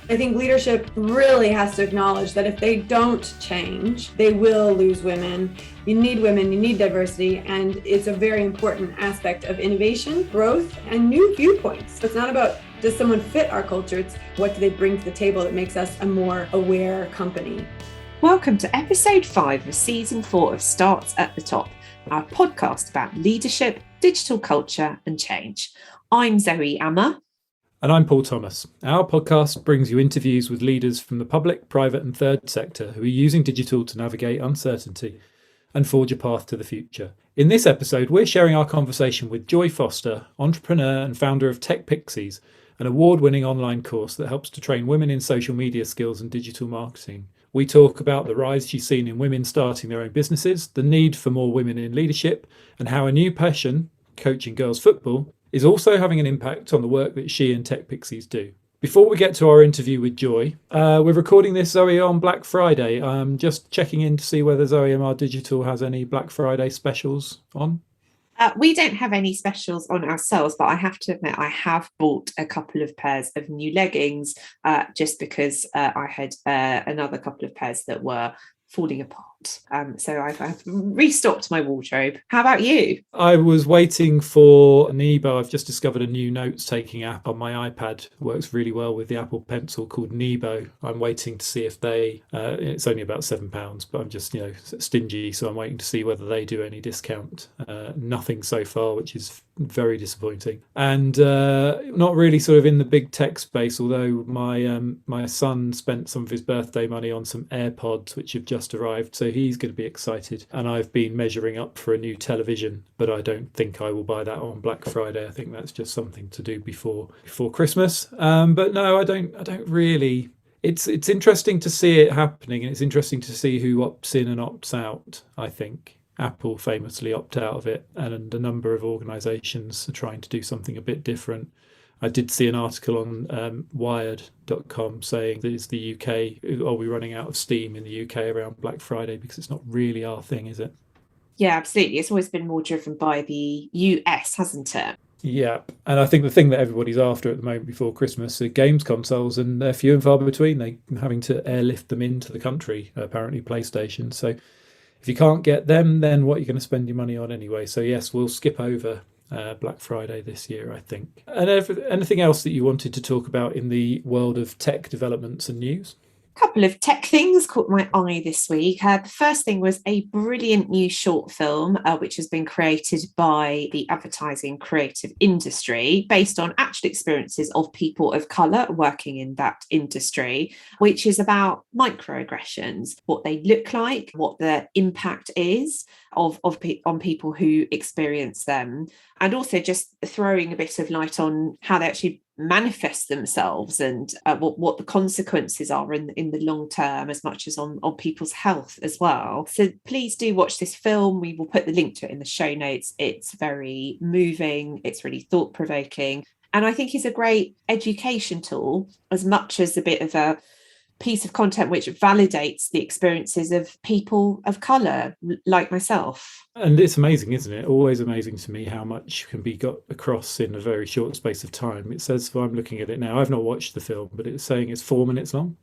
I think leadership really has to acknowledge that if they don't change, they will lose women. You need women, you need diversity, and it's a very important aspect of innovation, growth, and new viewpoints. It's not about does someone fit our culture, it's what do they bring to the table that makes us a more aware company. Welcome to episode 5 of season 4 of Starts at the Top, our podcast about leadership, digital culture and change. I'm Zoe Amma. And I'm Paul Thomas. Our podcast brings you interviews with leaders from the public, private and third sector who are using digital to navigate uncertainty and forge a path to the future. In this episode, we're sharing our conversation with Joy Foster, entrepreneur and founder of TechPixies, an award-winning online course that helps to train women in social media skills and digital marketing. We talk about the rise she's seen in women starting their own businesses, the need for more women in leadership, and how a new passion, coaching girls football, is also having an impact on the work that she and TechPixies do. Before we get to our interview with Joy, we're recording this, Zoe, on Black Friday. I'm just checking in to see whether Zoe MR Digital has any Black Friday specials on. We don't have any specials on ourselves, but I have to admit I have bought a couple of pairs of new leggings just because I had another couple of pairs that were falling apart. So I've restocked my wardrobe. How about you? I was waiting for Nebo. I've just discovered a new notes-taking app on my iPad. Works really well with the Apple Pencil called Nebo. I'm waiting to see if they, it's only about £7, but I'm just, stingy. So I'm waiting to see whether they do any discount. Nothing so far, which is very disappointing. And not really sort of in the big tech space, although my son spent some of his birthday money on some AirPods, which have just arrived. So he's going to be excited. And I've been measuring up for a new television, but I don't think I will buy that on Black Friday. I think that's just something to do before Christmas. But no, I don't really. It's interesting to see it happening, and it's interesting to see who opts in and opts out, I think. Apple famously opt out of it, and a number of organisations are trying to do something a bit different. I did see an article on wired.com saying that it's the UK, are we running out of steam in the UK around Black Friday, because it's not really our thing, is it? Yeah, absolutely. It's always been more driven by the US, hasn't it? Yeah, and I think the thing that everybody's after at the moment before Christmas are games consoles, and they're few and far between. They're having to airlift them into the country, apparently PlayStation. So if you can't get them, then what are you going to spend your money on anyway? So yes, we'll skip over Black Friday this year, I think. And anything else that you wanted to talk about in the world of tech developments and news? A couple of tech things caught my eye this week. The first thing was a brilliant new short film, which has been created by the advertising creative industry based on actual experiences of people of colour working in that industry, which is about microaggressions, what they look like, what the impact is on people who experience them, and also just throwing a bit of light on how they actually manifest themselves and what the consequences are in the long term, as much as on people's health as well. So please do watch this film. We will put the link to it in the show notes. It's very moving, it's really thought-provoking, and I think is a great education tool as much as a bit of a piece of content which validates the experiences of people of colour like myself. And it's amazing, isn't it? Always amazing to me how much can be got across in a very short space of time. It says, well, I'm looking at it now, I've not watched the film, but it's saying it's 4 minutes long.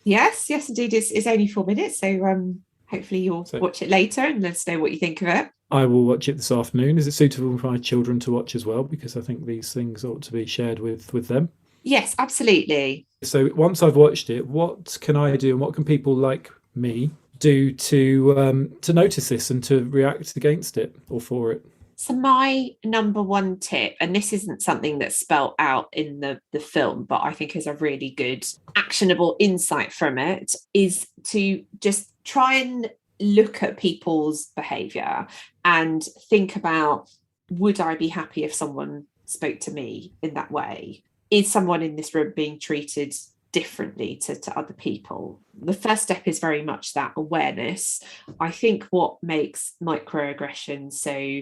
Yes, indeed, it's only 4 minutes. So hopefully you'll watch it later and let us know what you think of it. I will watch it this afternoon. Is it suitable for my children to watch as well? Because I think these things ought to be shared with them. Yes, absolutely. So once I've watched it, what can I do and what can people like me do to notice this and to react against it or for it? So my number one tip, and this isn't something that's spelt out in the film, but I think is a really good actionable insight from it, is to just try and look at people's behaviour and think about, would I be happy if someone spoke to me in that way? Is someone in this room being treated differently to other people? The first step is very much that awareness. I think what makes microaggressions so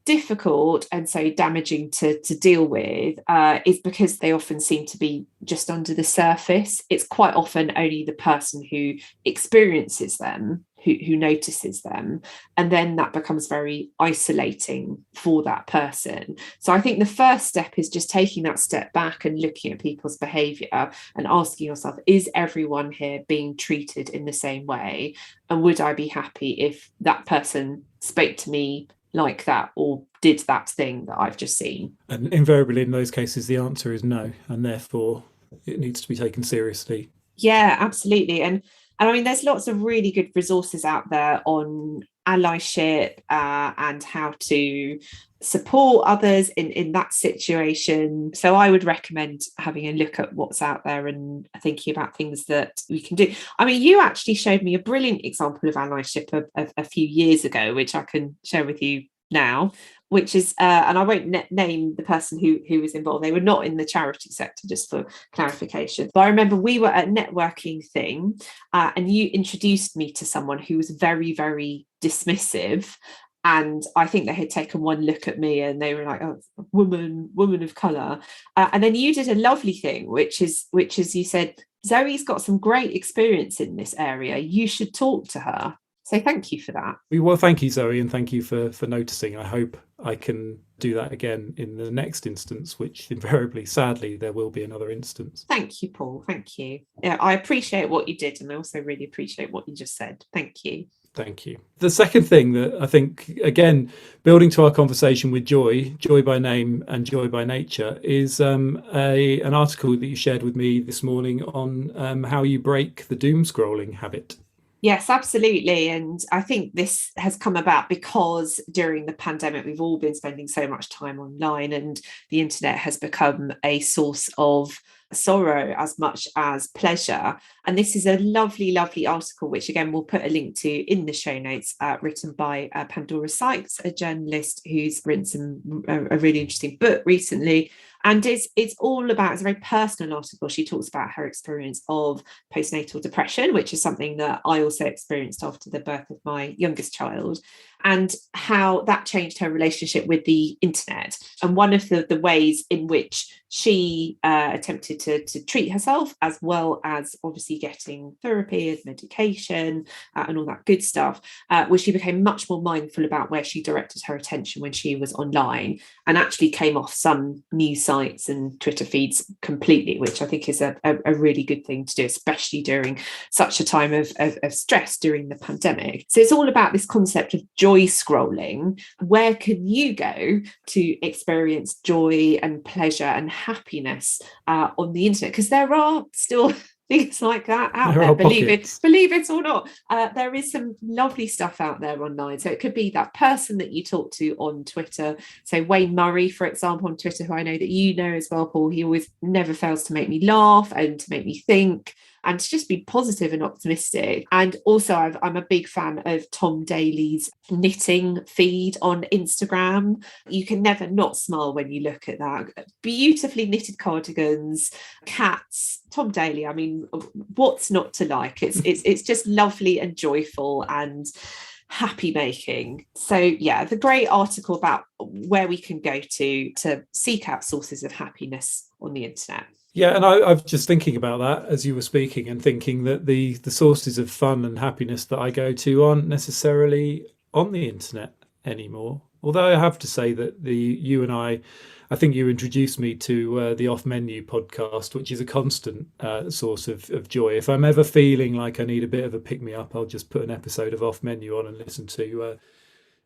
difficult and so damaging to deal with is because they often seem to be just under the surface. It's quite often only the person who experiences them who notices them, and then that becomes very isolating for that person. So I think the first step is just taking that step back and looking at people's behavior and asking yourself, is everyone here being treated in the same way, and would I be happy if that person spoke to me like that or did that thing that I've just seen? And invariably in those cases the answer is no, and therefore it needs to be taken seriously. Yeah, absolutely. And I mean, there's lots of really good resources out there on allyship and how to support others in that situation. So I would recommend having a look at what's out there and thinking about things that we can do. I mean, you actually showed me a brilliant example of allyship a few years ago, which I can share with you now, which is and I won't name the person who was involved. They were not in the charity sector, just for clarification. But I remember we were at a networking thing and you introduced me to someone who was very, very dismissive. And I think they had taken one look at me and they were like, oh, woman of colour. And then you did a lovely thing, which is you said, Zoe's got some great experience in this area. You should talk to her. So thank you for that. Well, thank you, Zoe, and thank you for noticing. I hope I can do that again in the next instance, which invariably, sadly, there will be another instance. Thank you, Paul. Thank you. Yeah, I appreciate what you did, and I also really appreciate what you just said. Thank you. Thank you. The second thing that I think, again, building to our conversation with Joy by name and Joy by nature, is an article that you shared with me this morning on how you break the doom scrolling habit. Yes, absolutely. And I think this has come about because during the pandemic, we've all been spending so much time online, and the internet has become a source of sorrow as much as pleasure. And this is a lovely, lovely article, which again, we'll put a link to in the show notes, written by Pandora Sykes, a journalist who's written a really interesting book recently. And it's all about, it's a very personal article. She talks about her experience of postnatal depression, which is something that I also experienced after the birth of my youngest child, and how that changed her relationship with the internet. And one of the ways in which she attempted to treat herself, as well as obviously getting therapy and medication and all that good stuff, was she became much more mindful about where she directed her attention when she was online, and actually came off some news sites and Twitter feeds completely, which I think is a really good thing to do, especially during such a time of stress during the pandemic. So it's all about this concept of joy scrolling. Where can you go to experience joy and pleasure and happiness on the internet? Because there are still things like that out there, believe it or not. There is some lovely stuff out there online. So it could be that person that you talk to on Twitter. So Wayne Murray, for example, on Twitter, who I know that you know as well, Paul, he always never fails to make me laugh and to make me think, and to just be positive and optimistic. And also I'm a big fan of Tom Daly's knitting feed on Instagram. You can never not smile when you look at that. Beautifully knitted cardigans, cats, Tom Daly. I mean, what's not to like? It's just lovely and joyful and happy making. So yeah, the great article about where we can go to seek out sources of happiness on the internet. Yeah, and I was just thinking about that as you were speaking, and thinking that the sources of fun and happiness that I go to aren't necessarily on the internet anymore. Although I have to say that you and I think you introduced me to the Off Menu podcast, which is a constant source of joy. If I'm ever feeling like I need a bit of a pick-me-up, I'll just put an episode of Off Menu on and listen to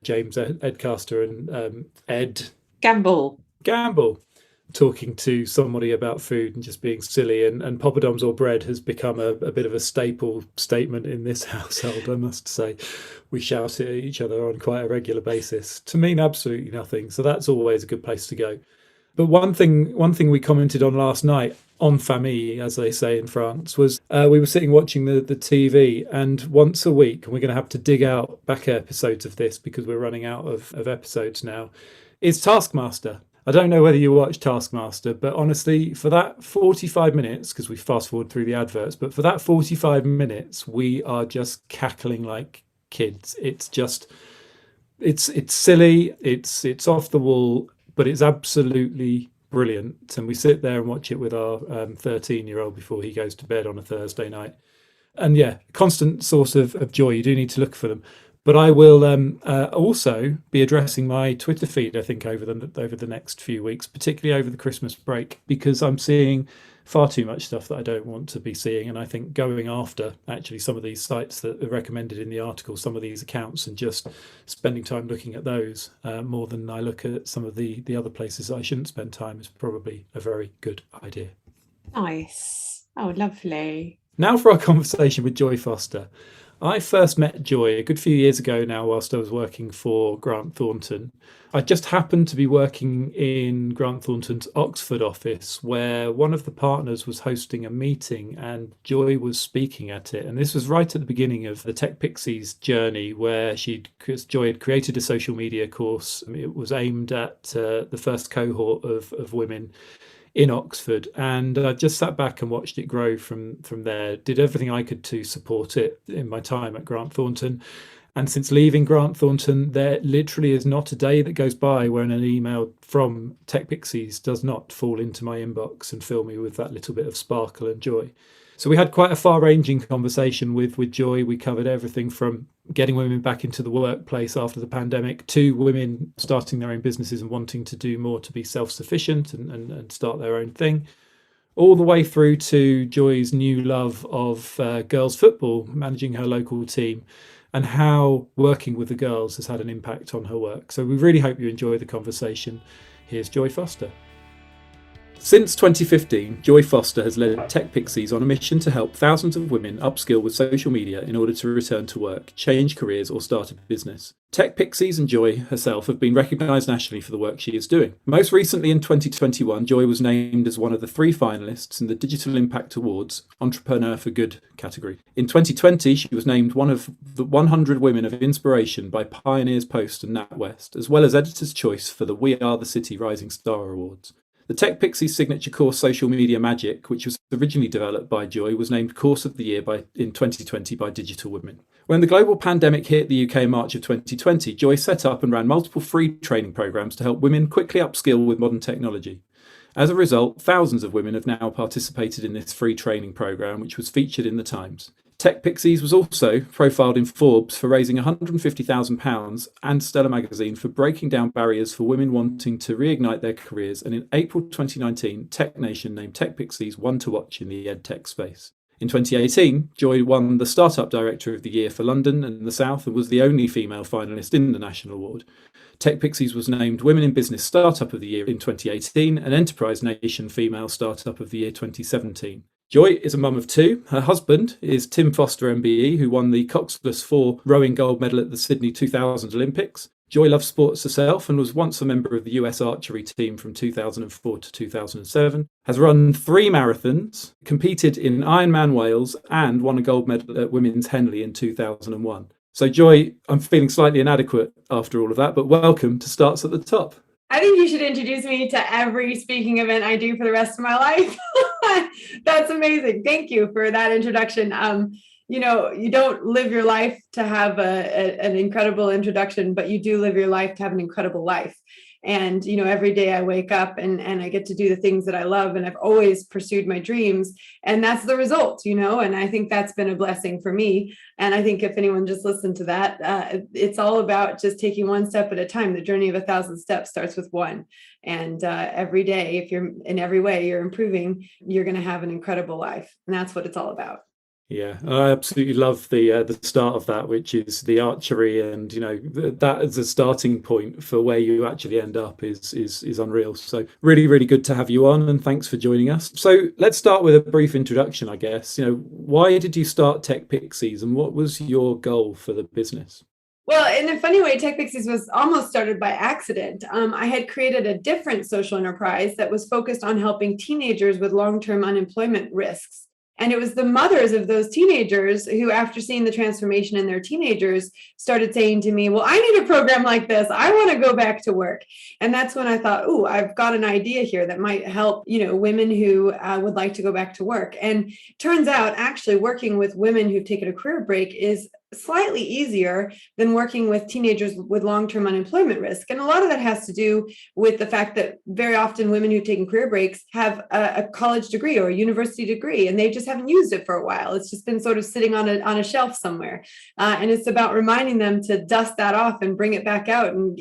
James Edcaster and Ed Gamble talking to somebody about food and just being silly, and poppadoms or bread has become a bit of a staple statement in this household. I must say, we shout at each other on quite a regular basis to mean absolutely nothing. So that's always a good place to go. But one thing we commented on last night, en famille, as they say in France, was we were sitting watching the TV, and once a week, and we're going to have to dig out back episodes of this because we're running out of episodes now, is Taskmaster. I don't know whether you watch Taskmaster, but honestly, for that 45 minutes, because we fast forward through the adverts, but for that 45 minutes, we are just cackling like kids. It's just, it's silly, it's off the wall, but it's absolutely brilliant. And we sit there and watch it with our 13-year-old before he goes to bed on a Thursday night. And yeah, constant source of joy. You do need to look for them. But I will also be addressing my Twitter feed, I think, over the next few weeks, particularly over the Christmas break, because I'm seeing far too much stuff that I don't want to be seeing. And I think going after actually some of these sites that are recommended in the article, some of these accounts, and just spending time looking at those more than I look at some of the other places I shouldn't spend time is probably a very good idea. Nice. Oh, lovely. Now for our conversation with Joy Foster. I first met Joy a good few years ago now whilst I was working for Grant Thornton. I just happened to be working in Grant Thornton's Oxford office where one of the partners was hosting a meeting and Joy was speaking at it. And this was right at the beginning of the TechPixies journey where Joy had created a social media course. It was aimed at the first cohort of women in Oxford, and I just sat back and watched it grow from there. Did everything I could to support it in my time at Grant Thornton. And since leaving Grant Thornton, there literally is not a day that goes by when an email from TechPixies does not fall into my inbox and fill me with that little bit of sparkle and joy. So we had quite a far-ranging conversation with Joy. We covered everything from getting women back into the workplace after the pandemic to women starting their own businesses and wanting to do more to be self-sufficient and start their own thing, all the way through to Joy's new love of girls football, managing her local team, and how working with the girls has had an impact on her work. So we really hope you enjoy the conversation. Here's Joy Foster. Since 2015, Joy Foster has led TechPixies on a mission to help thousands of women upskill with social media in order to return to work, change careers or start a business. TechPixies and Joy herself have been recognised nationally for the work she is doing. Most recently in 2021, Joy was named as one of the 3 finalists in the Digital Impact Awards Entrepreneur for Good category. In 2020, she was named one of the 100 Women of Inspiration by Pioneers Post and NatWest, as well as Editor's Choice for the We Are the City Rising Star Awards. The TechPixies signature course Social Media Magic, which was originally developed by Joy, was named Course of the Year in 2020 by Digital Women. When the global pandemic hit the UK in March of 2020, Joy set up and ran multiple free training programs to help women quickly upskill with modern technology. As a result, thousands of women have now participated in this free training program, which was featured in the Times. TechPixies was also profiled in Forbes for raising £150,000 and Stellar magazine for breaking down barriers for women wanting to reignite their careers, and in April 2019, Tech Nation named TechPixies one to watch in the edtech space. In 2018, Joy won the Startup Director of the Year for London and the South and was the only female finalist in the national award. TechPixies was named Women in Business Startup of the Year in 2018 and Enterprise Nation Female Startup of the Year 2017. Joy is a mum of 2. Her husband is Tim Foster MBE, who won the Coxless 4 rowing gold medal at the Sydney 2000 Olympics. Joy loves sports herself and was once a member of the US archery team from 2004 to 2007, has run 3 marathons, competed in Ironman Wales and won a gold medal at Women's Henley in 2001. So Joy, I'm feeling slightly inadequate after all of that, but welcome to Starts at the Top. I think you should introduce me to every speaking event I do for the rest of my life. That's amazing. Thank you for that introduction. You don't live your life to have an incredible introduction, but you do live your life to have an incredible life. And, every day I wake up and I get to do the things that I love, and I've always pursued my dreams, and that's the result, and I think that's been a blessing for me. And I think if anyone just listened to that, it's all about just taking one step at a time. The journey of 1,000 steps starts with one. And every day, if you're in every way, you're improving, you're going to have an incredible life. And that's what it's all about. Yeah, I absolutely love the start of that, which is the archery, and that as a starting point for where you actually end up is unreal. So really, really good to have you on, and thanks for joining us. So let's start with a brief introduction, I guess. Why did you start TechPixies, and what was your goal for the business? Well, in a funny way, TechPixies was almost started by accident. I had created a different social enterprise that was focused on helping teenagers with long-term unemployment risks. And it was the mothers of those teenagers who, after seeing the transformation in their teenagers, started saying to me, well, I need a program like this. I want to go back to work. And that's when I thought, I've got an idea here that might help, women who would like to go back to work. And turns out actually working with women who've taken a career break is slightly easier than working with teenagers with long-term unemployment risk. And a lot of that has to do with the fact that very often women who've taken career breaks have a college degree or a university degree, and they just haven't used it for a while. It's just been sort of sitting on a shelf somewhere. And it's about reminding them to dust that off and bring it back out, and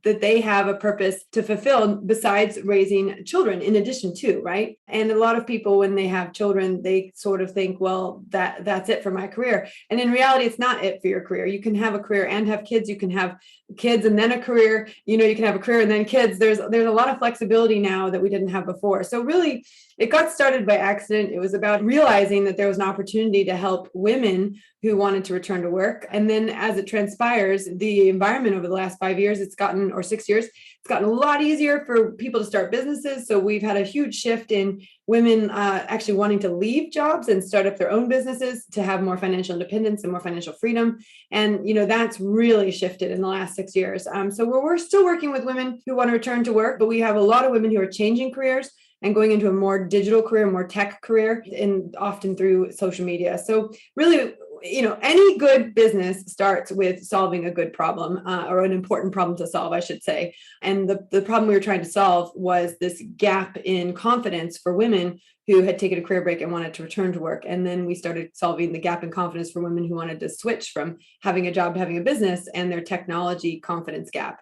that they have a purpose to fulfill besides raising children in addition to, right? And a lot of people, when they have children, they sort of think, well, that's it for my career. And in reality, it's not it for your career. You can have a career and have kids. You can have kids and then a career. You can have a career and then kids. There's a lot of flexibility now that we didn't have before. So really, it got started by accident. It was about realizing that there was an opportunity to help women who wanted to return to work. And then as it transpires, the environment over the last 5 years, or 6 years, it's gotten a lot easier for people to start businesses. So we've had a huge shift in women actually wanting to leave jobs and start up their own businesses to have more financial independence and more financial freedom. And, that's really shifted in the last 6 years. So we're still working with women who want to return to work, but we have a lot of women who are changing careers and going into a more digital career, more tech career, and often through social media. So really, any good business starts with solving a good problem, or an important problem to solve, I should say. And the problem we were trying to solve was this gap in confidence for women who had taken a career break and wanted to return to work. And then we started solving the gap in confidence for women who wanted to switch from having a job to having a business, and their technology confidence gap.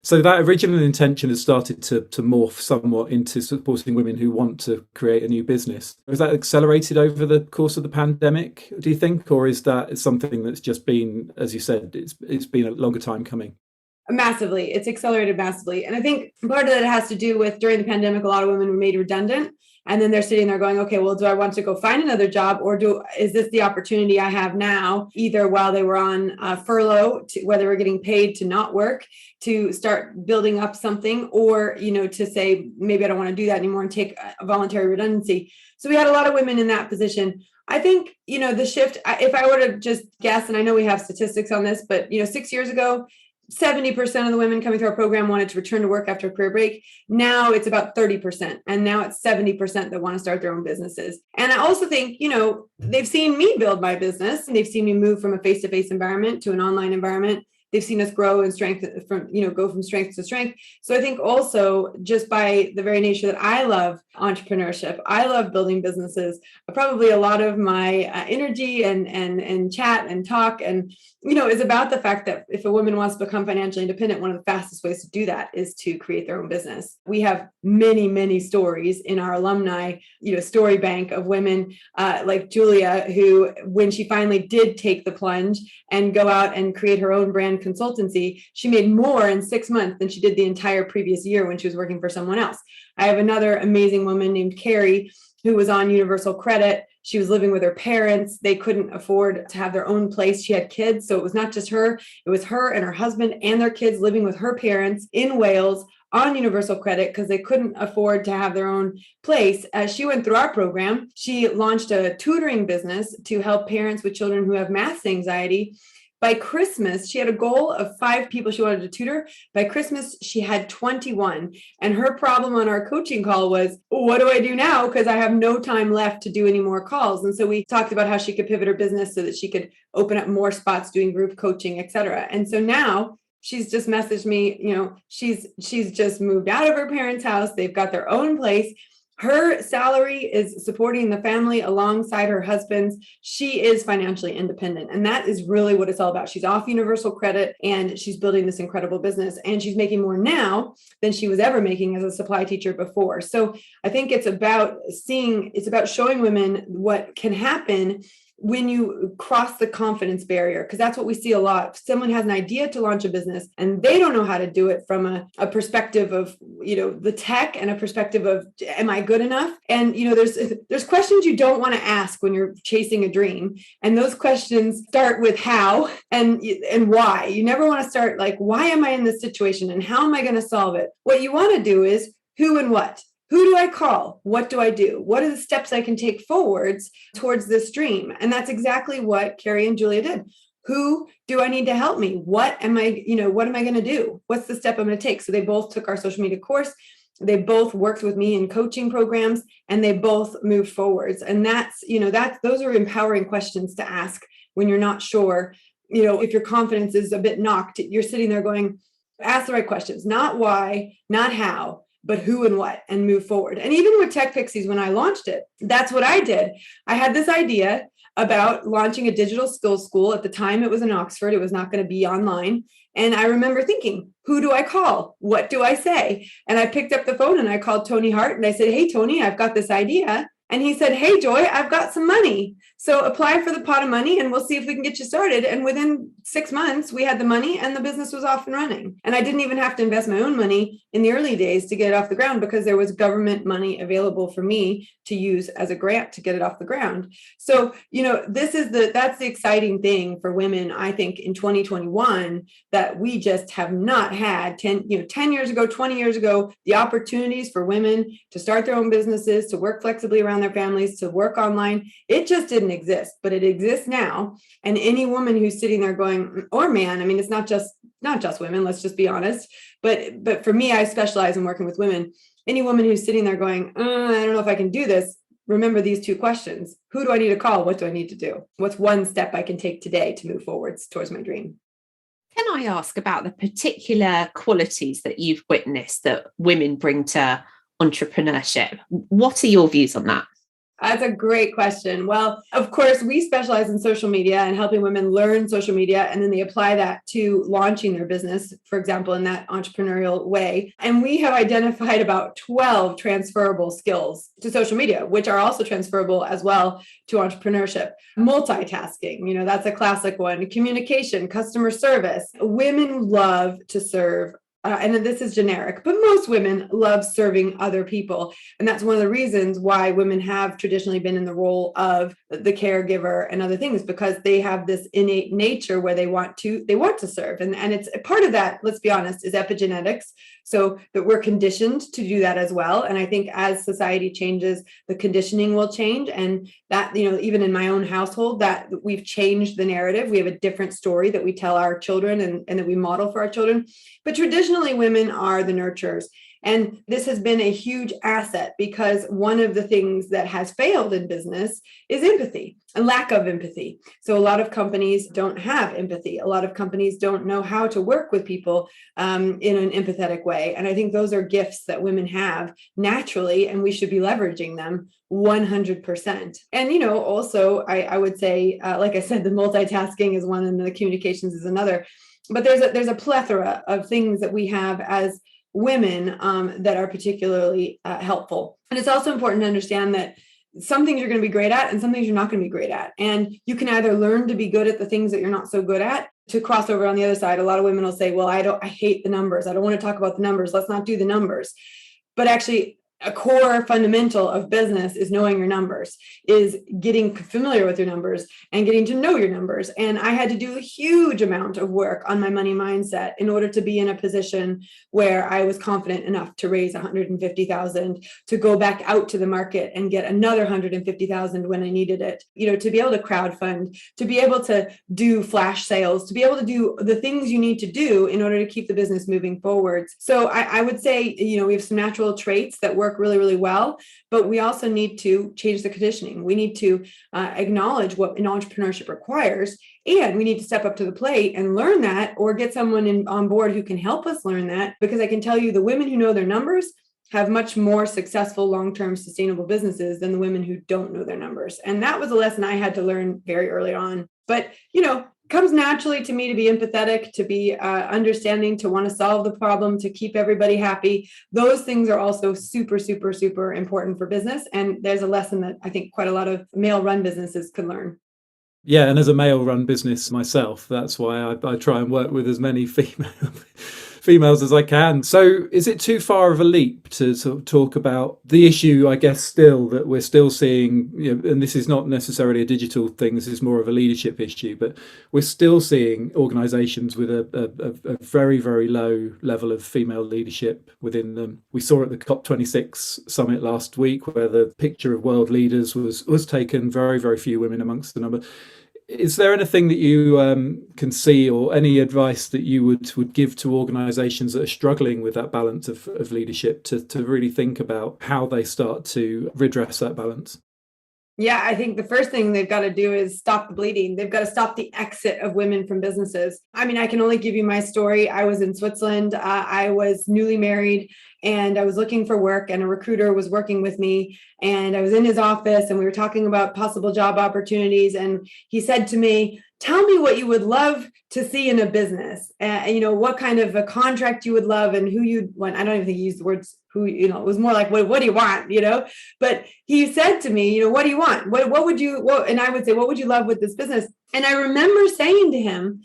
So that original intention has started to morph somewhat into supporting women who want to create a new business. Has that accelerated over the course of the pandemic, do you think? Or is that something that's just been, as you said, it's been a longer time coming? Massively. It's accelerated massively. And I think part of that has to do with, during the pandemic, a lot of women were made redundant. And then they're sitting there going, okay, well, do I want to go find another job, or is this the opportunity I have now, either while they were on furlough, where they were getting paid to not work, to start building up something, or, to say, maybe I don't want to do that anymore and take a voluntary redundancy. So we had a lot of women in that position. I think, the shift, if I were to just guess, and I know we have statistics on this, but, 6 years ago, 70% of the women coming through our program wanted to return to work after a career break. Now it's about 30%. And now it's 70% that want to start their own businesses. And I also think, they've seen me build my business, and they've seen me move from a face-to-face environment to an online environment. They've seen us grow and go from strength to strength. So I think also, just by the very nature that I love entrepreneurship, I love building businesses, probably a lot of my energy and chat and talk and, is about the fact that if a woman wants to become financially independent, one of the fastest ways to do that is to create their own business. We have many, many stories in our alumni, story bank of women like Julia, who, when she finally did take the plunge and go out and create her own brand consultancy, she made more in 6 months than she did the entire previous year when she was working for someone else. I have another amazing woman named Carrie, who was on universal credit. She was living with her parents. They couldn't afford to have their own place. She had kids. So it was not just her. It was her and her husband and their kids living with her parents in Wales on universal credit because they couldn't afford to have their own place. As she went through our program, she launched a tutoring business to help parents with children who have math anxiety. By Christmas, she had a goal of 5 people she wanted to tutor. By Christmas, she had 21. And her problem on our coaching call was, what do I do now? Because I have no time left to do any more calls. And so we talked about how she could pivot her business so that she could open up more spots doing group coaching, et cetera. And so now she's just messaged me, she's just moved out of her parents' house. They've got their own place. Her salary is supporting the family alongside her husband's. She is financially independent. And that is really what it's all about. She's off universal credit and she's building this incredible business. And she's making more now than she was ever making as a supply teacher before. So I think it's about showing women what can happen when you cross the confidence barrier, because that's what we see a lot. Someone has an idea to launch a business and they don't know how to do it from a perspective of, the tech and a perspective of, am I good enough? And, there's questions you don't want to ask when you're chasing a dream. And those questions start with how and why. You never want to start like, why am I in this situation and how am I going to solve it? What you want to do is who and what. Who do I call? What do I do? What are the steps I can take forwards towards this dream? And that's exactly what Carrie and Julia did. Who do I need to help me? What am I going to do? What's the step I'm going to take? So they both took our social media course. They both worked with me in coaching programs and they both moved forwards. And those are empowering questions to ask when you're not sure, if your confidence is a bit knocked, you're sitting there going, ask the right questions, not why, not how, but who and what, and move forward. And even with TechPixies, when I launched it, that's what I did. I had this idea about launching a digital skills school. At the time, it was in Oxford. It was not going to be online. And I remember thinking, who do I call? What do I say? And I picked up the phone and I called Tony Hart and I said, hey, Tony, I've got this idea. And he said, hey, Joy, I've got some money. So apply for the pot of money and we'll see if we can get you started. And within 6 months, we had the money and the business was off and running. And I didn't even have to invest my own money in the early days to get it off the ground because there was government money available for me to use as a grant to get it off the ground. So, that's the exciting thing for women, I think, in 2021, that we just have not had 10 years ago, 20 years ago, the opportunities for women to start their own businesses, to work flexibly around their families, to work online. It just didn't exist, but it exists now. And any woman who's sitting there going, or man, I mean, it's not just women, let's just be honest. But for me, I specialize in working with women. Any woman who's sitting there going, I don't know if I can do this, remember these two questions. Who do I need to call? What do I need to do? What's one step I can take today to move forwards towards my dream? Can I ask about the particular qualities that you've witnessed that women bring to entrepreneurship? What are your views on that? That's a great question. Well, of course, we specialize in social media and helping women learn social media, and then they apply that to launching their business, for example, in that entrepreneurial way. And we have identified about 12 transferable skills to social media, which are also transferable as well to entrepreneurship. Multitasking, that's a classic one. Communication, customer service. Women love to serve. And this is generic, but most women love serving other people. And that's one of the reasons why women have traditionally been in the role of the caregiver and other things, because they have this innate nature where they want to serve. And it's part of that, let's be honest, is epigenetics. So that we're conditioned to do that as well. And I think as society changes, the conditioning will change. And that, even in my own household, that we've changed the narrative. We have a different story that we tell our children and that we model for our children. But traditionally, women are the nurturers. And this has been a huge asset, because one of the things that has failed in business is empathy and lack of empathy. So a lot of companies don't have empathy. A lot of companies don't know how to work with people in an empathetic way. And I think those are gifts that women have naturally, and we should be leveraging them 100%. And, also I would say, like I said, the multitasking is one and the communications is another. But there's a plethora of things that we have as women that are particularly helpful. And it's also important to understand that some things you're going to be great at and some things you're not going to be great at. And you can either learn to be good at the things that you're not so good at to cross over on the other side. A lot of women will say, well, I hate the numbers. I don't want to talk about the numbers. Let's not do the numbers. But actually, a core fundamental of business is knowing your numbers, is getting familiar with your numbers and getting to know your numbers. And I had to do a huge amount of work on my money mindset in order to be in a position where I was confident enough to raise $150,000, to go back out to the market and get another $150,000 when I needed it, to be able to crowdfund, to be able to do flash sales, to be able to do the things you need to do in order to keep the business moving forwards. So I would say, we have some natural traits that work really, really well, but we also need to change the conditioning. We need to acknowledge what an entrepreneurship requires, and we need to step up to the plate and learn that, or get someone on board who can help us learn that, because I can tell you the women who know their numbers have much more successful, long-term, sustainable businesses than the women who don't know their numbers. And that was a lesson I had to learn very early on. But, comes naturally to me to be empathetic, to be understanding, to want to solve the problem, to keep everybody happy. Those things are also super, super, super important for business. And there's a lesson that I think quite a lot of male-run businesses can learn. Yeah, and as a male-run business myself, that's why I try and work with as many females as I can. So is it too far of a leap to sort of talk about the issue, I guess, still that we're still seeing, and this is not necessarily a digital thing, this is more of a leadership issue, but we're still seeing organizations with a very, very low level of female leadership within them. We saw at the COP26 summit last week where the picture of world leaders was taken, very, very few women amongst the number. Is there anything that you can see, or any advice that you would give to organisations that are struggling with that balance of leadership to really think about how they start to redress that balance? Yeah, I think the first thing they've got to do is stop the bleeding. They've got to stop the exit of women from businesses. I mean, I can only give you my story. I was in Switzerland. I was newly married and I was looking for work, and a recruiter was working with me. And I was in his office and we were talking about possible job opportunities. And he said to me, "Tell me what you would love to see in a business. What kind of a contract you would love and who you'd want." I don't even think he used the words who, it was more like, what do you want, But he said to me, "What do you want? What would you, what?" And I would say, "What would you love with this business?" And I remember saying to him,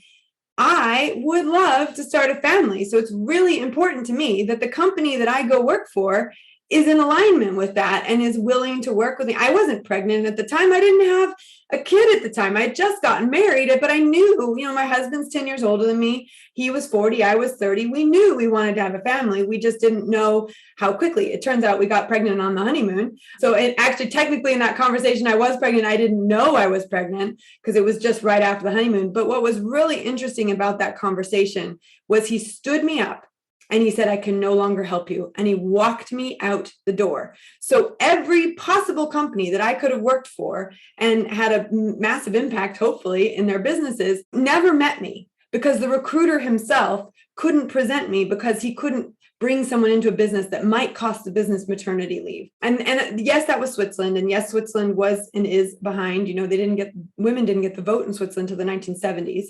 "I would love to start a family. So it's really important to me that the company that I go work for is in alignment with that and is willing to work with me." I wasn't pregnant at the time. I didn't have a kid at the time. I had just gotten married, but I knew, my husband's 10 years older than me. He was 40, I was 30. We knew we wanted to have a family. We just didn't know how quickly. It turns out we got pregnant on the honeymoon. So it actually, technically in that conversation, I was pregnant. I didn't know I was pregnant because it was just right after the honeymoon. But what was really interesting about that conversation was he stood me up and he said, "I can no longer help you." And he walked me out the door. So every possible company that I could have worked for and had a massive impact, hopefully, in their businesses, never met me because the recruiter himself couldn't present me because he couldn't bring someone into a business that might cost the business maternity leave. And yes, that was Switzerland. And yes, Switzerland was and is behind. Women didn't get the vote in Switzerland until the 1970s.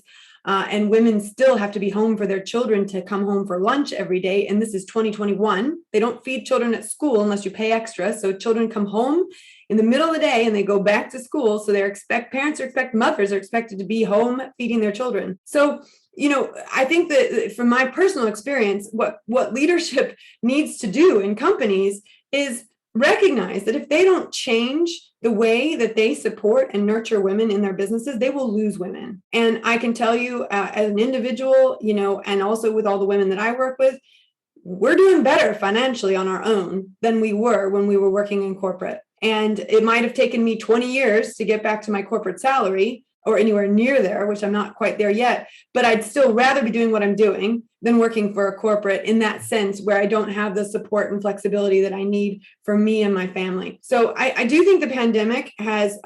And women still have to be home for their children to come home for lunch every day. And this is 2021. They don't feed children at school unless you pay extra. So children come home in the middle of the day and they go back to school. So mothers are expected to be home feeding their children. So I think that from my personal experience, what leadership needs to do in companies is recognize that if they don't change the way that they support and nurture women in their businesses, they will lose women. And I can tell you as an individual, and also with all the women that I work with, we're doing better financially on our own than we were when we were working in corporate. And it might have taken me 20 years to get back to my corporate salary or anywhere near there, which I'm not quite there yet, but I'd still rather be doing what I'm doing than working for a corporate in that sense where I don't have the support and flexibility that I need for me and my family. So I do think the pandemic has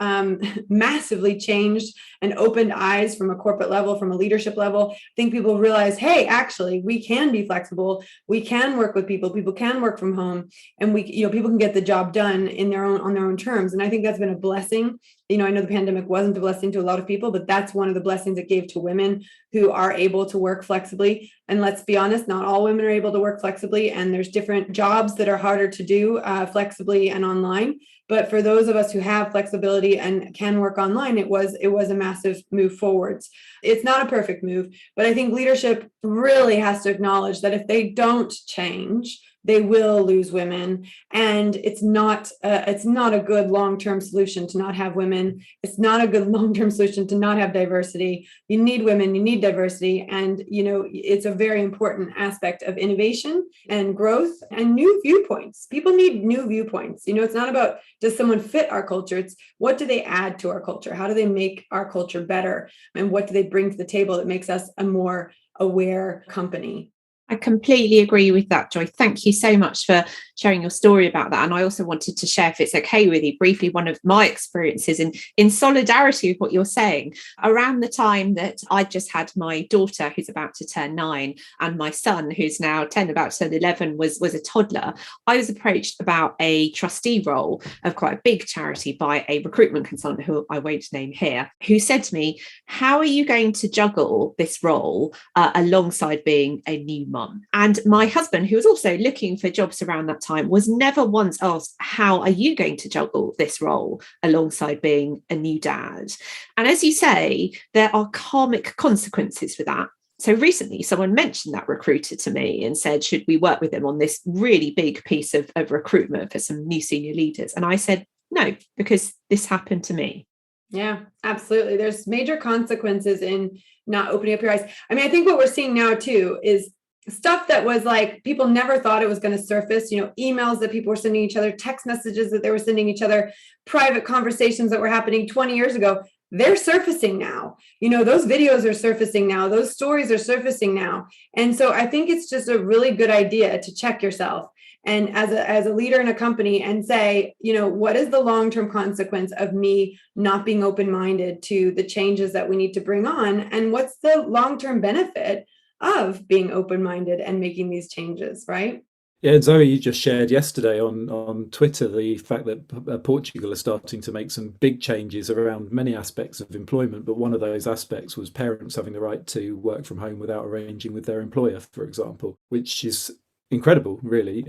massively changed and opened eyes from a corporate level, from a leadership level. I think people realize, hey, actually, we can be flexible. We can work with people. People can work from home, and people can get the job done on their own terms. And I think that's been a blessing. I know the pandemic wasn't a blessing to a lot of people, but that's one of the blessings it gave to women who are able to work flexibly. And let's be honest, not all women are able to work flexibly, and there's different jobs that are harder to do flexibly and online. But for those of us who have flexibility and can work online, it was a massive move forwards. It's not a perfect move, but I think leadership really has to acknowledge that if they don't change, they will lose women. And it's not a good long-term solution to not have women. It's not a good long-term solution to not have diversity. You need women, you need diversity. And, it's a very important aspect of innovation and growth and new viewpoints. People need new viewpoints. It's not about, does someone fit our culture? It's what do they add to our culture? How do they make our culture better? And what do they bring to the table that makes us a more aware company? I completely agree with that, Joy. Thank you so much for sharing your story about that. And I also wanted to share, if it's okay with you, briefly one of my experiences in solidarity with what you're saying. Around the time that I just had my daughter, who's about to turn 9, and my son, who's now 10, about to turn 11, was a toddler, I was approached about a trustee role of quite a big charity by a recruitment consultant, who I won't name here, who said to me, "How are you going to juggle this role alongside being a new mum?" And my husband, who was also looking for jobs around that time, was never once asked, "How are you going to juggle this role alongside being a new dad?" And as you say, there are karmic consequences for that. So recently, someone mentioned that recruiter to me and said, should we work with them on this really big piece of recruitment for some new senior leaders? And I said, no, because this happened to me. Yeah, absolutely. There's major consequences in not opening up your eyes. I mean, I think what we're seeing now too is stuff that was like, people never thought it was going to surface, emails that people were sending each other, text messages that they were sending each other, private conversations that were happening 20 years ago. They're surfacing now. Those videos are surfacing now. Those stories are surfacing now. And so I think it's just a really good idea to check yourself and as a leader in a company and say, what is the long-term consequence of me not being open-minded to the changes that we need to bring on? And what's the long-term benefit of being open-minded and making these changes, right? Yeah, and Zoe, you just shared yesterday on Twitter the fact that Portugal is starting to make some big changes around many aspects of employment, but one of those aspects was parents having the right to work from home without arranging with their employer, for example, which is incredible, really.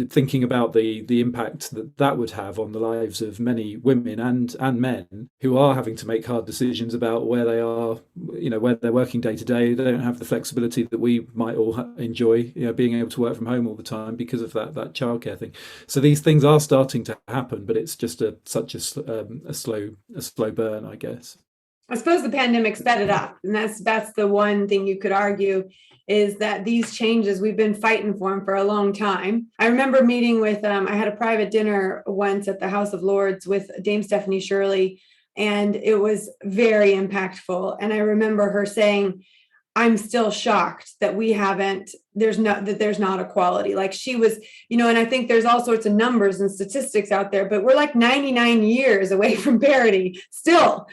Thinking about the impact that would have on the lives of many women and men who are having to make hard decisions about where they are, where they're working day to day. They don't have the flexibility that we might all enjoy, being able to work from home all the time because of that childcare thing. So these things are starting to happen, but it's just such a slow burn, I guess. I suppose the pandemic sped it up, and that's the one thing you could argue, is that these changes, we've been fighting for them for a long time. I remember meeting with, I had a private dinner once at the House of Lords with Dame Stephanie Shirley, and it was very impactful. And I remember her saying, I'm still shocked that there's not equality. Like she was, and I think there's all sorts of numbers and statistics out there, but we're like 99 years away from parity still.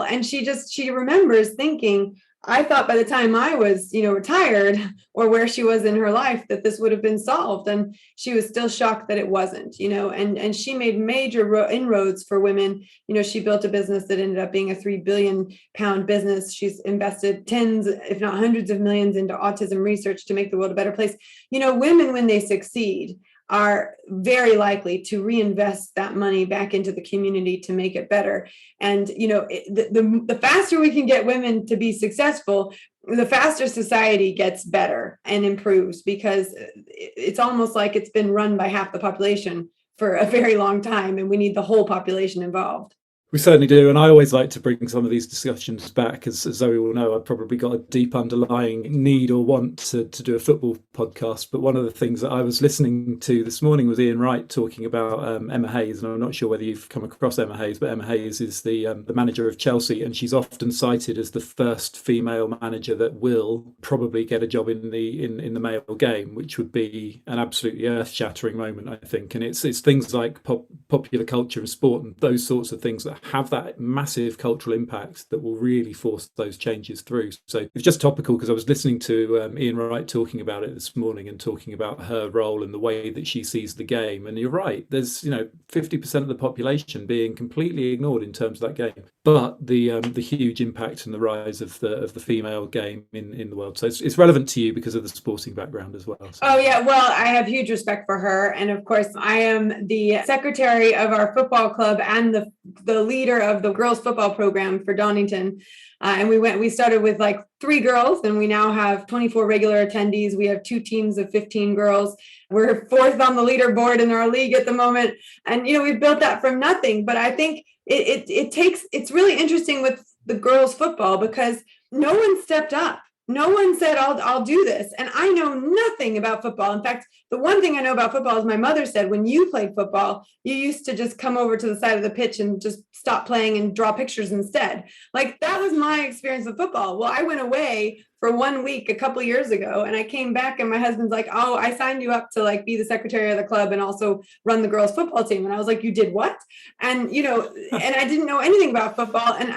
And she remembers thinking, I thought by the time I was, retired or where she was in her life, that this would have been solved. And she was still shocked that it wasn't, and she made major inroads for women. She built a business that ended up being a £3 billion business. She's invested tens, if not hundreds of millions into autism research to make the world a better place. Women, when they succeed, are very likely to reinvest that money back into the community to make it better. And, the faster we can get women to be successful, the faster society gets better and improves, because it's almost like it's been run by half the population for a very long time, and we need the whole population involved. We certainly do. And I always like to bring some of these discussions back. As Zoe will know, I've probably got a deep underlying need or want to do a football podcast. But one of the things that I was listening to this morning was Ian Wright talking about Emma Hayes. And I'm not sure whether you've come across Emma Hayes, but Emma Hayes is the manager of Chelsea. And she's often cited as the first female manager that will probably get a job in the male game, which would be an absolutely earth-shattering moment, I think. And it's things like popular culture and sport and those sorts of things that have that massive cultural impact that will really force those changes through. So it's just topical because I was listening to Ian Wright talking about it this morning and talking about her role and the way that she sees the game. And you're right, there's 50% of the population being completely ignored in terms of that game, but the huge impact and the rise of the female game in the world. So it's relevant to you because of the sporting background as well. So. Oh yeah, well, I have huge respect for her, and of course I am the secretary of our football club and the leader of the girls football program for Donington. And we started with like 3 girls, and we now have 24 regular attendees. We have 2 teams of 15 girls. We're 4th on the leaderboard in our league at the moment. And, we've built that from nothing. But I think it's really interesting with the girls football because no one stepped up. No one said, I'll do this. And I know nothing about football. In fact, the one thing I know about football is my mother said, when you played football, you used to just come over to the side of the pitch and just stop playing and draw pictures instead. Like that was my experience with football. Well, I went away for 1 week a couple of years ago, and I came back and my husband's like, oh, I signed you up to like be the secretary of the club and also run the girls football team. And I was like, you did what? And, and I didn't know anything about football. And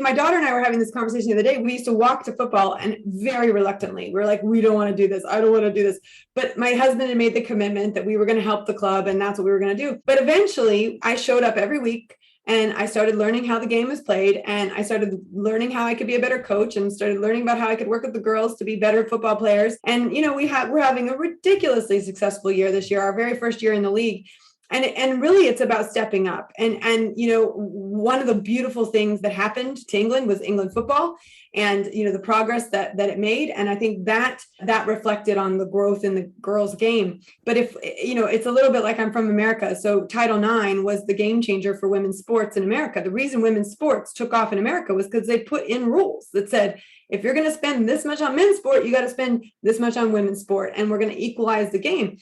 my daughter and I were having this conversation the other day. We used to walk to football, and very reluctantly, we're like, we don't want to do this. I don't want to do this. But my husband had made the commitment that we were going to help the club, and that's what we were going to do. But eventually I showed up every week, and I started learning how the game was played, and I started learning how I could be a better coach, and started learning about how I could work with the girls to be better football players. And, we're having a ridiculously successful year this year, our very first year in the league. And really it's about stepping up. And one of the beautiful things that happened to England was England football and, the progress that it made. And I think that reflected on the growth in the girls' game. But if, it's a little bit like I'm from America. So Title IX was the game changer for women's sports in America. The reason women's sports took off in America was because they put in rules that said, if you're going to spend this much on men's sport, you got to spend this much on women's sport, and we're going to equalize the game.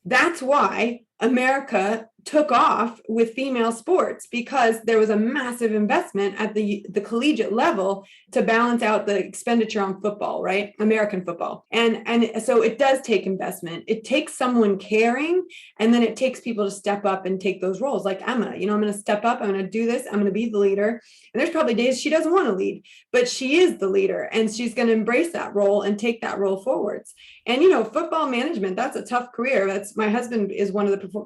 That's why America took off with female sports because there was a massive investment at the collegiate level to balance out the expenditure on football, right? American football. And so it does take investment. It takes someone caring, and then it takes people to step up and take those roles. Like Emma, I'm going to step up. I'm going to do this. I'm going to be the leader. And there's probably days she doesn't want to lead, but she is the leader, and she's going to embrace that role and take that role forwards. And, football management, that's a tough career. That's my husband is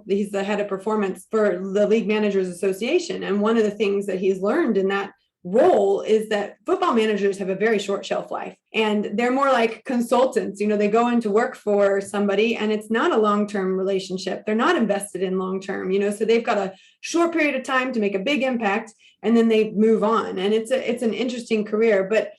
he's the head of performance for the League Managers Association. And one of the things that he's learned in that role is that football managers have a very short shelf life, and they're more like consultants. They go into work for somebody, and it's not a long-term relationship. They're not invested in long-term, so they've got a short period of time to make a big impact, and then they move on. And it's an interesting career, but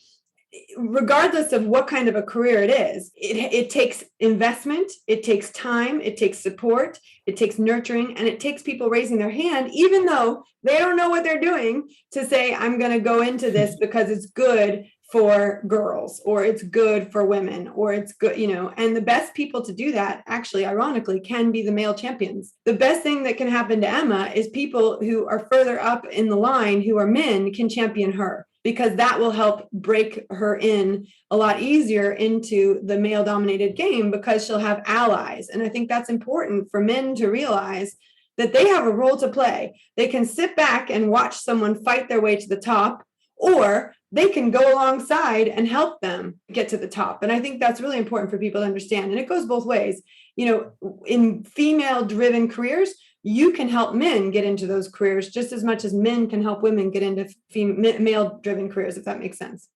regardless of what kind of a career it is, it takes investment, it takes time, it takes support, it takes nurturing, and it takes people raising their hand, even though they don't know what they're doing, to say, I'm going to go into this because it's good for girls, or it's good for women, or it's good, and the best people to do that, actually, ironically, can be the male champions. The best thing that can happen to Emma is people who are further up in the line, who are men, can champion her, because that will help break her in a lot easier into the male-dominated game, because she'll have allies. And I think that's important for men to realize, that they have a role to play. They can sit back and watch someone fight their way to the top, or they can go alongside and help them get to the top. And I think that's really important for people to understand. And it goes both ways. In female-driven careers, you can help men get into those careers just as much as men can help women get into male-driven careers, if that makes sense.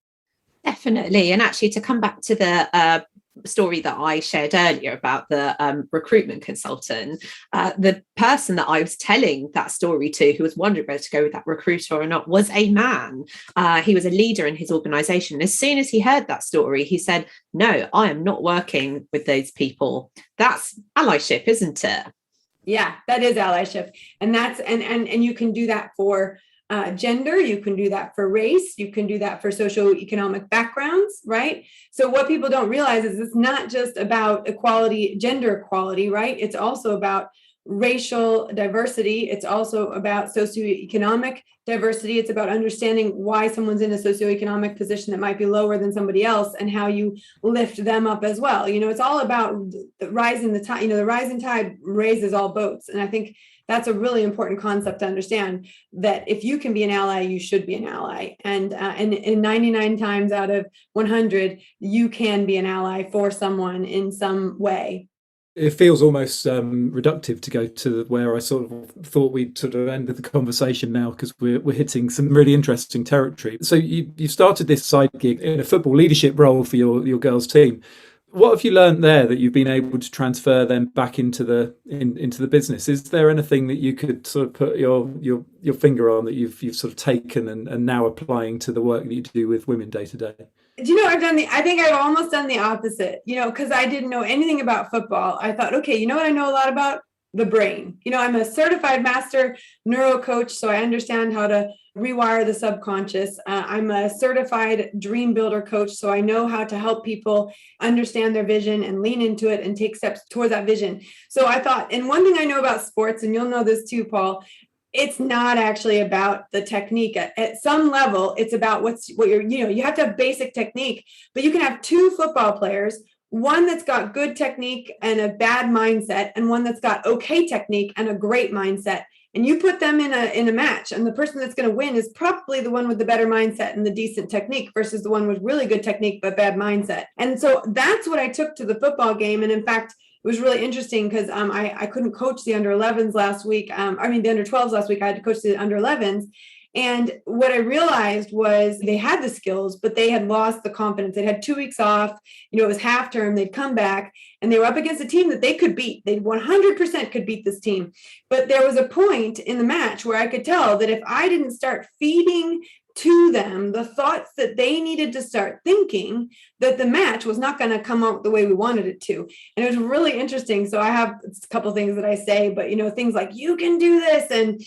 Definitely. And actually, to come back to the story that I shared earlier about the recruitment consultant, the person that I was telling that story to, who was wondering whether to go with that recruiter or not, was a man. He was a leader in his organization. And as soon as he heard that story, he said, no, I am not working with those people. That's allyship, isn't it? Yeah, that is allyship. And that's and you can do that for gender, you can do that for race, you can do that for socioeconomic backgrounds, right? So what people don't realize is it's not just about equality, gender equality, right? It's also about racial diversity. It's also about socioeconomic diversity. It's about understanding why someone's in a socioeconomic position that might be lower than somebody else, and how you lift them up as well. It's all about rising the tide. The rising tide raises all boats. And I think that's a really important concept to understand, that if you can be an ally, you should be an ally. And 99 times out of 100, you can be an ally for someone in some way. It feels almost reductive to go to where I sort of thought we'd sort of ended the conversation now, because we're hitting some really interesting territory. So you started this side gig in a football leadership role for your girls' team. What have you learned there that you've been able to transfer then back into the business? Is there anything that you could sort of put your finger on that you've sort of taken and now applying to the work that you do with women day to day? I think I've almost done the opposite, because I didn't know anything about football. I thought, okay, what I know a lot about? The brain. I'm a certified master neuro coach, so I understand how to rewire the subconscious. I'm a certified dream builder coach, so I know how to help people understand their vision and lean into it and take steps towards that vision. So I thought, and one thing I know about sports, and you'll know this too, Paul, it's not actually about the technique. At some level, it's about you have to have basic technique, but you can have two football players, one that's got good technique and a bad mindset, and one that's got okay technique and a great mindset. And you put them in a match, and the person that's going to win is probably the one with the better mindset and the decent technique versus the one with really good technique but bad mindset. And so that's what I took to the football game. And in fact, it was really interesting because I couldn't coach the under 11s last week. The under 12s last week. I had to coach the under 11s. And what I realized was they had the skills, but they had lost the confidence. They had 2 weeks off. It was half term. They'd come back and they were up against a team that they could beat. They 100% could beat this team. But there was a point in the match where I could tell that if I didn't start feeding to them the thoughts that they needed to start thinking, that the match was not going to come out the way we wanted it to. And it was really interesting. So I have a couple of things that I say, but things like, you can do this, and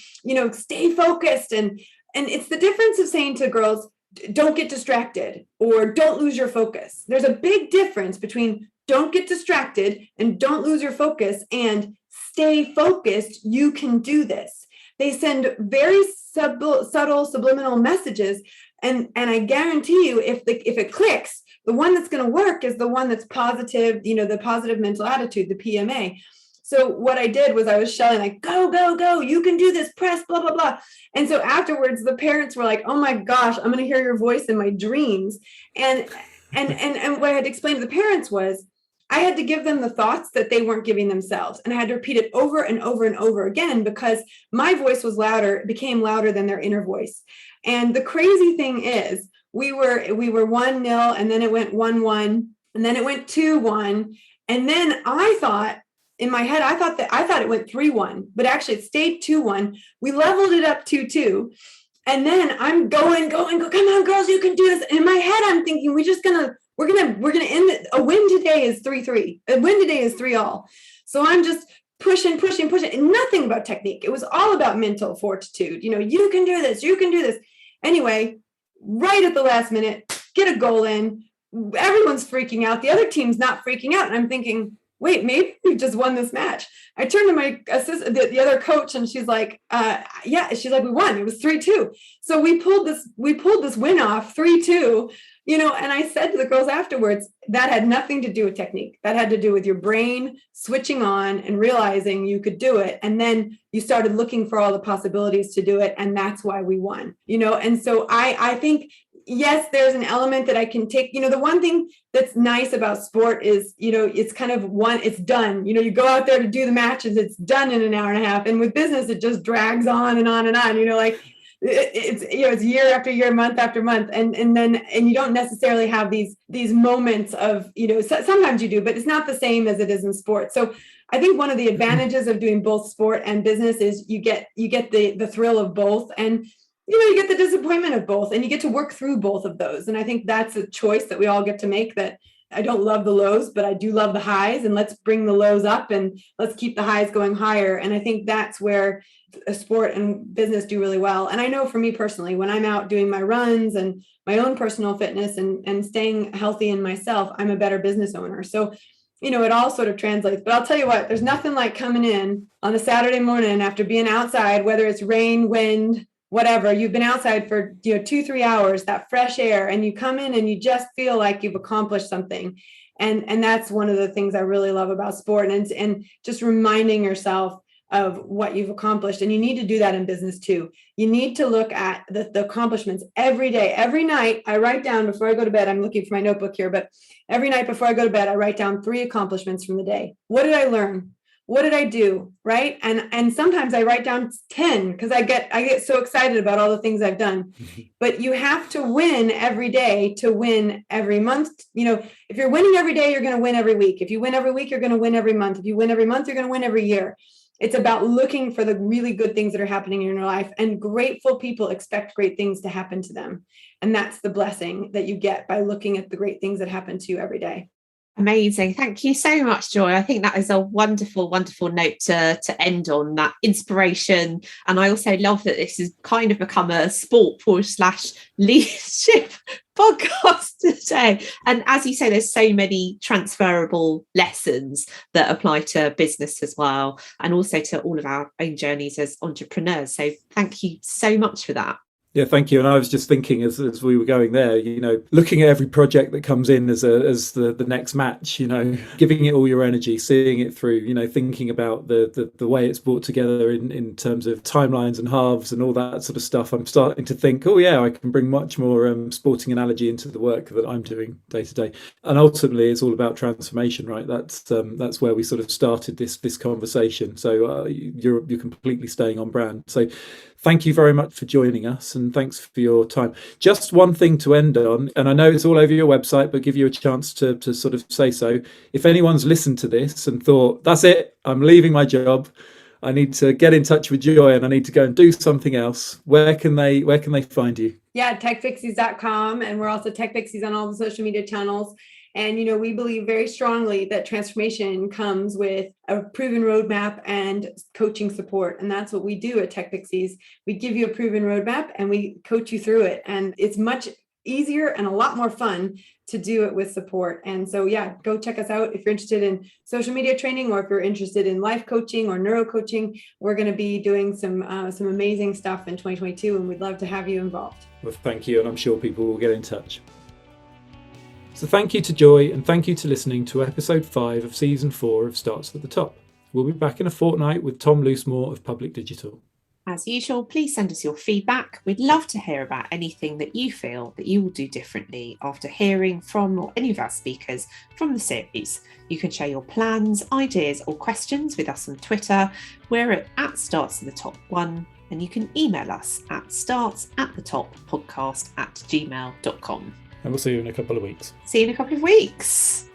stay focused, and it's the difference of saying to girls, don't get distracted or don't lose your focus. There's a big difference between don't get distracted and don't lose your focus and stay focused. You can do this. They send very subtle subliminal messages. And I guarantee you, if it clicks, the one that's going to work is the one that's positive, the positive mental attitude, the PMA. So what I did was I was shelling like, go, go, go, you can do this, press, blah, blah, blah. And so afterwards, the parents were like, oh my gosh, I'm going to hear your voice in my dreams. And what I had to explain to the parents was I had to give them the thoughts that they weren't giving themselves. And I had to repeat it over and over and over again, because my voice was louder, it became louder than their inner voice. And the crazy thing is we were 1-0, and then it went 1-1, and then it went 2-1. And then I thought, in my head, I thought it went 3-1, but actually it stayed 2-1. We leveled it up 2-2. And then I'm going, come on, girls, you can do this. In my head, I'm thinking, we're gonna end it. A win today is 3-3. A win today is 3-all. So I'm just pushing, and nothing about technique. It was all about mental fortitude. You can do this, you can do this. Anyway, right at the last minute, get a goal in. Everyone's freaking out. The other team's not freaking out. And I'm thinking, wait, maybe we just won this match. I turned to my assistant, the other coach, and she's like, yeah, she's like, we won. It was 3-2. So we pulled this win off 3-2, and I said to the girls afterwards, that had nothing to do with technique. That had to do with your brain switching on and realizing you could do it. And then you started looking for all the possibilities to do it. And that's why we won, and so I think, yes, there's an element that I can take. The one thing that's nice about sport is, it's kind of it's done. You go out there to do the matches, it's done in an hour and a half. And with business, it just drags on and on and on, like it's year after year, month after month. And you don't necessarily have these moments of, sometimes you do, but it's not the same as it is in sport. So I think one of the advantages of doing both sport and business is you get the thrill of both. And you get the disappointment of both, and you get to work through both of those. And I think that's a choice that we all get to make, that I don't love the lows, but I do love the highs, and let's bring the lows up and let's keep the highs going higher. And I think that's where sport and business do really well. And I know for me personally, when I'm out doing my runs and my own personal fitness and staying healthy in myself, I'm a better business owner. So it all sort of translates. But I'll tell you what, there's nothing like coming in on a Saturday morning after being outside, whether it's rain, wind, whatever, you've been outside for 2-3 hours, that fresh air, and you come in and you just feel like you've accomplished something. And that's one of the things I really love about sport, and just reminding yourself of what you've accomplished. And you need to do that in business too. You need to look at the accomplishments every day. Every night I write down, before I go to bed, I'm looking for my notebook here, but every night before I go to bed, I write down 3 accomplishments from the day. What did I learn? What did I do? Right. And sometimes I write down 10 because I get so excited about all the things I've done. But you have to win every day to win every month. If you're winning every day, you're going to win every week. If you win every week, you're going to win every month. If you win every month, you're going to win every year. It's about looking for the really good things that are happening in your life, and grateful people expect great things to happen to them. And that's the blessing that you get by looking at the great things that happen to you every day. Amazing. Thank you so much, Joy. I think that is a wonderful, wonderful note to end on, that inspiration. And I also love that this has kind of become a sport push / leadership podcast today. And as you say, there's so many transferable lessons that apply to business as well, and also to all of our own journeys as entrepreneurs. So thank you so much for that. Yeah, thank you. And I was just thinking as we were going there, looking at every project that comes in as the next match, giving it all your energy, seeing it through, thinking about the way it's brought together in terms of timelines and halves and all that sort of stuff. I'm starting to think, oh yeah, I can bring much more sporting analogy into the work that I'm doing day to day. And ultimately, it's all about transformation, right? That's where we sort of started this conversation. So you're completely staying on brand. So thank you very much for joining us, and thanks for your time. Just one thing to end on, and I know it's all over your website, but give you a chance to sort of say so. If anyone's listened to this and thought, that's it, I'm leaving my job, I need to get in touch with Joy and I need to go and do something else, where can they find you? Yeah, TechPixies.com, and we're also TechPixies on all the social media channels. And, we believe very strongly that transformation comes with a proven roadmap and coaching support. And that's what we do at TechPixies. We give you a proven roadmap and we coach you through it. And it's much easier and a lot more fun to do it with support. And so, yeah, go check us out if you're interested in social media training, or if you're interested in life coaching or neuro coaching. We're going to be doing some amazing stuff in 2022, and we'd love to have you involved. Well, thank you, and I'm sure people will get in touch. So thank you to Joy, and thank you to listening to episode 5 of season 4 of Starts at the Top. We'll be back in a fortnight with Tom Loosemore of Public Digital. As usual, please send us your feedback. We'd love to hear about anything that you feel that you will do differently after hearing from any of our speakers from the series. You can share your plans, ideas or questions with us on Twitter. We're at Starts at the Top 1, and you can email us at startsatthetoppodcast@gmail.com. And we'll see you in a couple of weeks. See you in a couple of weeks.